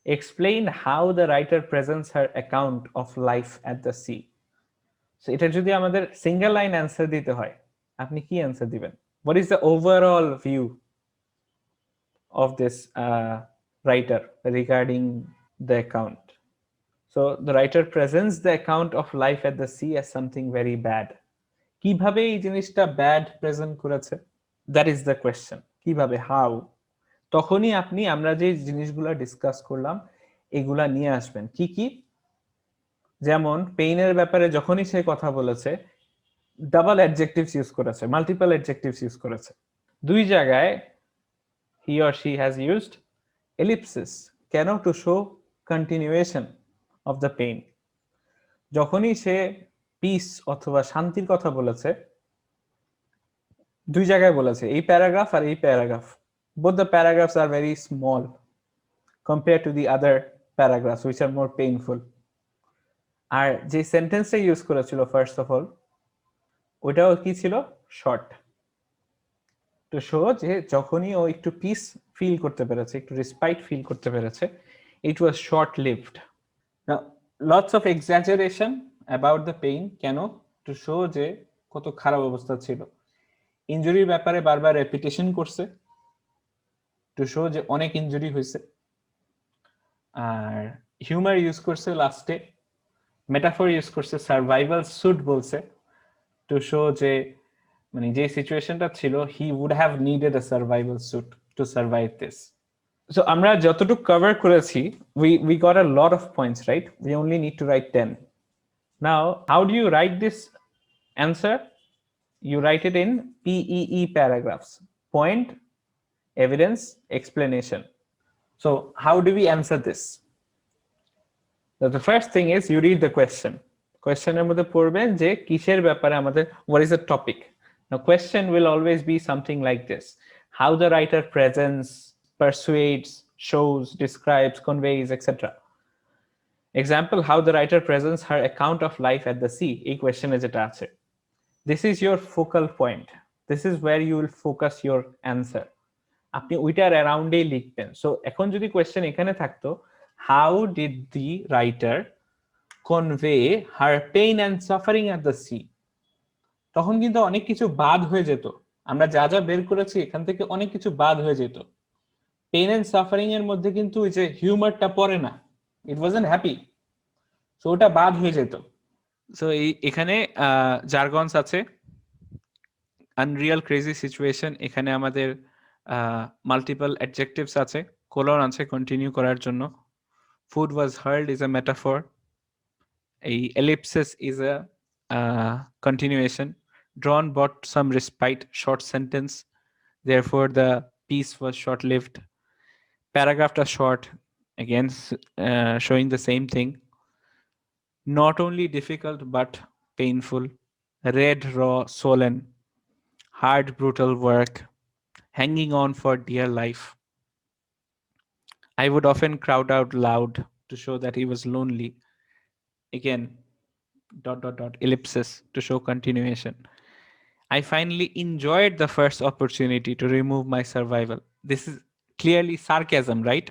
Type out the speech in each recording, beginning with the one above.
explain how the writer presents her account of life at the sea. So এটা যদি আমাদের single line answer দিতে হয়, আপনি কি অ্যান্সার দিবেন? What is the overall view of this writer regarding the account? So the writer presents the account of life at the sea as something very bad. কিভাবে এই জিনিসটা ব্যাড প্রেজেন্ট করেছে? That is the question. কিভাবে, how? তখনই আপনি আমরা যে জিনিসগুলো ডিসকাস করলাম এগুলা নিয়ে আসবেন। কি কি? যেমন পেইনের ব্যাপারে যখনই সে কথা বলেছে ডাবল অ্যাডজেক্টিভস ইউজ করেছে, মাল্টিপল অ্যাডজেক্টিভস ইউজ করেছে। দুই জায়গায় he or she has used ellipsis কেন? To show continuation of the pain. যখনই সে পিস অথবা শান্তির কথা বলেছে দুই জায়গায় বলেছে, এই প্যারাগ্রাফ আর এই paragraph. both the paragraphs are very small compared to the other paragraphs which are more painful. আর যে সেন্টেন্সটা ইউজ করেছিল ফার্স্ট অফ অল ওইটাও কি ছিল? শর্ট, টু শো যে যখনই ও একটু পিস ফিল করতে পেরেছে, একটু রেসপাইট ফিল করতে পেরেছে, it was short lived. Now lots of exaggeration about the pain কেন? টু শো যে কত খারাপ অবস্থা ছিল। ইনজুরির ব্যাপারে বারবার রেপিটেশন করছে টু শো যে অনেক ইনজুরি হয়েছে। আর হিউমার ইউজ করছে লাস্টে, মেটাফর ইউজ করছে, সার্ভাইভাল স্যুট বলছে টু শো যে মানে যে সিচুয়েশনটা ছিল he would have needed a survival suit to survive this. So আমরা যতটুকু কভার করেছি we got a lot of points, right? We only need to write 10. Now how do you write this answer? You write it in PEE paragraphs: point, evidence, explanation. So how do we answer this? So the first thing is you read the question. কোয়েশ্চেনের মধ্যে পড়বেন যে কিসের ব্যাপারে আমাদের, what is the topic. Now question will always be something like this: how the writer presents, persuades, shows, describes, conveys, etc. Example: how the writer presents her account of life at the sea. এই কোয়েশ্চেনে যেটা আছে, this is your focal point, this is where you will focus your answer. আপনি ওইটার অ্যারাউন্ডেই লিখবেন। So এখন যদি question এখানে থাকতো, how did the writer convey her pain and suffering at the sea, তখন কিন্তু অনেক কিছু বাদ হয়ে যেত। আমরা যা যা বের করেছি এখান থেকে অনেক কিছু বাদ হয়ে যেত। পেইন এন্ড সাফারিং এর মধ্যে কিন্তু ওই যে হিউমারটা পড়ে না, ইট ওয়াজন্ট হ্যাপি, সো ওটা বাদ হয়ে যেত। সো এখানে জার্গনস আছে, আনরিয়াল ক্রেজি সিচুয়েশন, এখানে আমাদের মাল্টিপল অ্যাডজেক্টিভস আছে, কোলন আছে কন্টিনিউ করার জন্য, food was hard is a metaphor, এই ellipsis is a continuation, drawn brought some respite, short sentence, therefore the piece was short lived, paragraph was short, again showing the same thing, not only difficult but painful, red, raw, swollen, hard, brutal work, hanging on for dear life. I would often crowd out loud to show that he was lonely, again ellipsis to show continuation. I finally enjoyed the first opportunity to remove my survival. This is clearly sarcasm, right?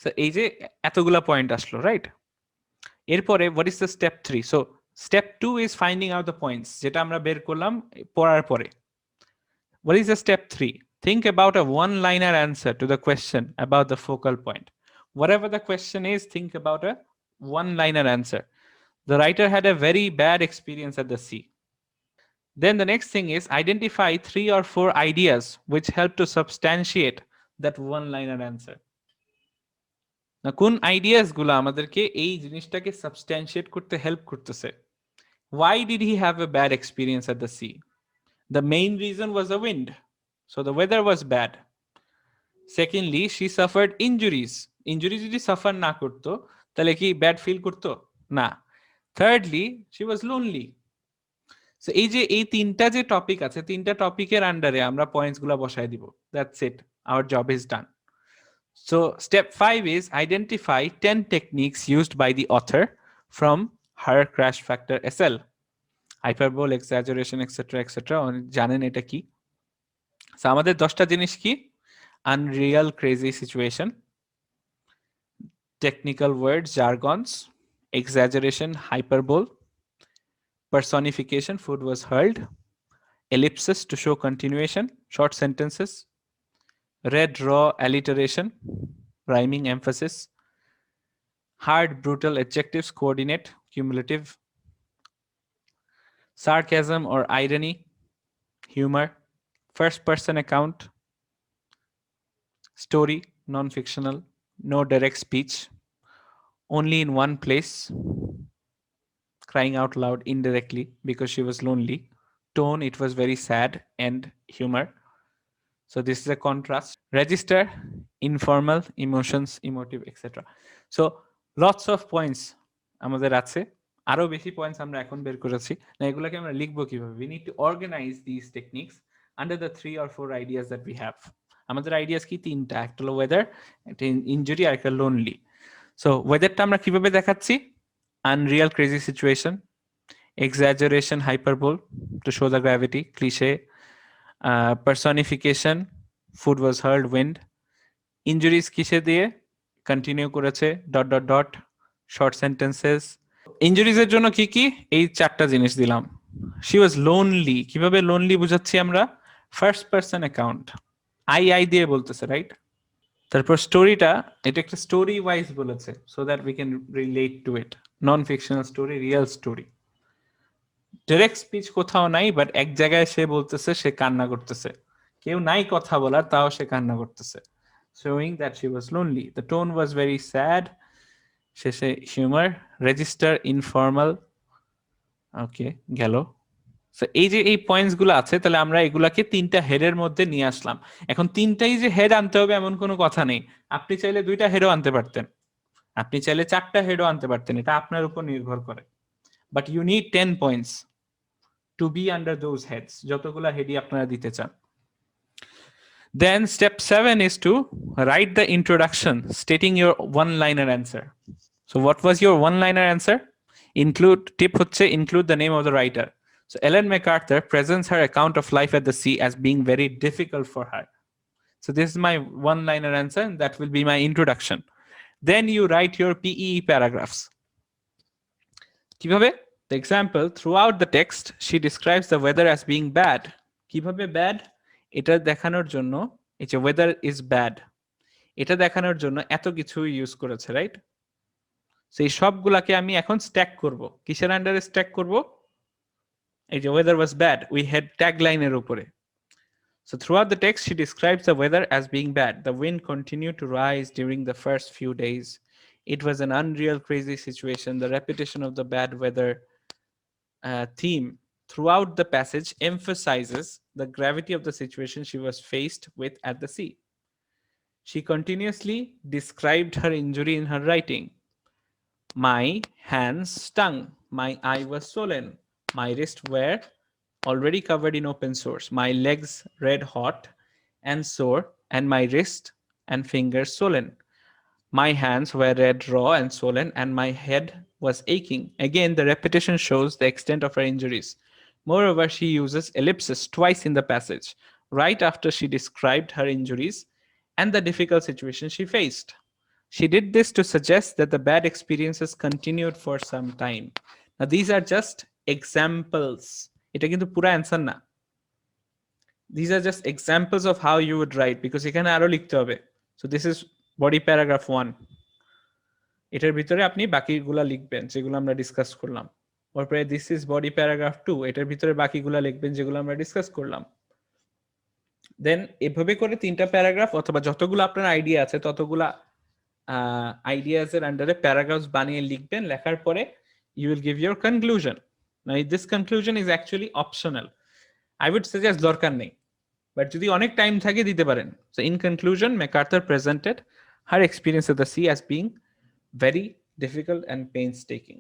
So এই যে এতগুলা point আসলো, right? এরপরে what is the step 3? So step 2 is finding out the points, যেটা আমরা বের করলাম পড়ার পরে। What is the step 3? Think about a one-liner answer to the question about the focal point. Whatever the question is, think about a one-liner answer. The writer had a very bad experience at the sea. Then the next thing is identify 3 or 4 ideas which help to substantiate that one-liner answer. Now, কোন ideas গুলো আমাদেরকে এই জিনিসটাকে substantiate করতে help করতেছে? Why did he have a bad experience at the sea? The main reason was the wind. So the weather was bad. Secondly, she suffered injuries. Injuries যদি suffer না করতো তাহলে কি bad feel করতো? না. Thirdly, she was lonely. So এই যে এই তিনটা যে টপিক আছে, তিনটা টপিকের আন্ডারে আমরা পয়েন্টস গুলা বসায় দিব। That's it. Our job is done. So step 5 is identify 10 techniques used by the author from her crash factor SL. Hyperbole, exaggeration, etc. etc. জানেন এটা কি? So আমাদের 10টা জিনিস কি? Unreal crazy situation, technical words, jargons, exaggeration, hyperbole, personification, food was hurled, ellipsis to show continuation, short sentences, red raw alliteration, rhyming emphasis, hard brutal adjectives, coordinate, cumulative, sarcasm or irony, humor, first person account, story, non fictional, no direct speech, only in one place, crying out loud indirectly because she was lonely, tone, it was very sad, and humor. So this is a contrast. Register, informal, emotions, emotive, etc. So lots of points আমাদের আছে, আরো বেশি points আমরা এখন বের করেছি না, এগুলোকে আমরা লিখবো কিভাবে? We need to organize these techniques under the 3 or 4 ideas that we have. আমাদের আইডিয়াস কি? তিনটা, একটা হলো ওয়েদার, একটা ইনজুরি, আর একটা লোনলি। সো ওয়েদারটা আমরা কিভাবে দেখাচ্ছি? Unreal crazy situation, exaggeration, hyperbole to show the gravity, cliche, personification, food was hurled, wind, injuries কিসে দিয়ে কন্টিনিউ করেছে, dot dot dot, short sentences. Injuries এর জন্য কি কি? এই চারটা জিনিস দিলাম। শি ওয়াজ লোনলি, কিভাবে লোনলি বুঝাচ্ছি আমরা? ফার্স্ট পারসন অ্যাকাউন্ট, আই দিয়ে বলতেছে, রাইট? তারপর স্টোরিটা, এটা একটা স্টোরি ওয়াইজ বলেছে, so that we can relate two it, non fictional story, real story. Direct speech কোথাও নাই, বাট এক জায়গায় সে বলতেছে সে কান্না করতেছে, কেউ নাই কথা বলার, তাও সে কান্না করতেছে, showing that she was lonely. The tone was very sad. শেষে humor, register, informal. ওকে, গেল। সো এই যে এই পয়েন্টস গুলো আছে, তাহলে আমরা এগুলাকে তিনটা হেডের মধ্যে নিয়ে আসলাম। এখন তিনটাই যে হেড আনতে হবে এমন কোনো কথা নেই, আপনি চাইলে দুইটা হেডও আনতে পারতেন, আপনি চাইলে চারটা হেডও আনতে পারতেন, এটা আপনার উপর নির্ভর করে। But you need 10 points to be under those heads, যতগুলা হেডই আপনারা দিতে চান। Then step 7 is to write the introduction stating your one-liner answer. So what was your one-liner answer? Tip হচ্ছে include the name of the writer. So Ellen MacArthur presents her account of life at the sea as being very difficult for her. So this is my one-liner answer, and that will be my introduction. Then you write your PEE paragraphs. কিভাবে? The example, throughout the text, she describes the weather as being bad. কিভাবে bad? এটা দেখানোর জন্য, এই যে weather is bad, এটা দেখানোর জন্য এত কিছু ইউজ করেছে, রাইট? সো এই সবগুলাকে আমি এখন স্ট্যাক করব। কিসের আন্ডারে স্ট্যাক করব? এই যে weather was bad, we had tag লাইনের উপরে। So throughout the text she describes the weather as being bad. The wind continued to rise during the first few days. It was an unreal crazy situation. The repetition of the bad weather theme throughout the passage emphasizes the gravity of the situation she was faced with at the sea. She continuously described her injury in her writing. My hands stung. My eye was swollen. My wrists were already covered in open sores. My legs red hot and sore, and my wrist and fingers swollen. My hands were red, raw, and swollen, and my head was aching. Again, the repetition shows the extent of her injuries. Moreover, she uses ellipsis twice in the passage, right after she described her injuries and the difficult situation she faced. She did this to suggest that the bad experiences continued for some time. Now, these are just examples. এটা কিন্তু পুরো answer না। These are just examples of how you would write, because এখানে আরো লিখতে হবে। So this is body paragraph 1. এটার ভিতরে আপনি বাকিগুলা লিখবেন যেগুলো আমরা ডিসকাস করলাম। তারপরে দিস ইজ বডি প্যারাগ্রাফ 2, এটার ভিতরে বাকিগুলা লিখবেন যেগুলো আমরা ডিসকাস করলাম। দেন এভাবে করে তিনটা প্যারাগ্রাফ অথবা যতগুলো আপনার আইডিয়া আছে ততগুলা আইডিয়াস এর আন্ডারে প্যারাগ্রাফস বানিয়ে লিখবেন। লেখার পরে you will give your conclusion. Now this conclusion is actually optional. I would suggest দরকার নেই, বাট যদি অনেক টাইম থাকে দিতে পারেন। So in conclusion, MacArthur presented her experience at the sea as being very difficult and painstaking.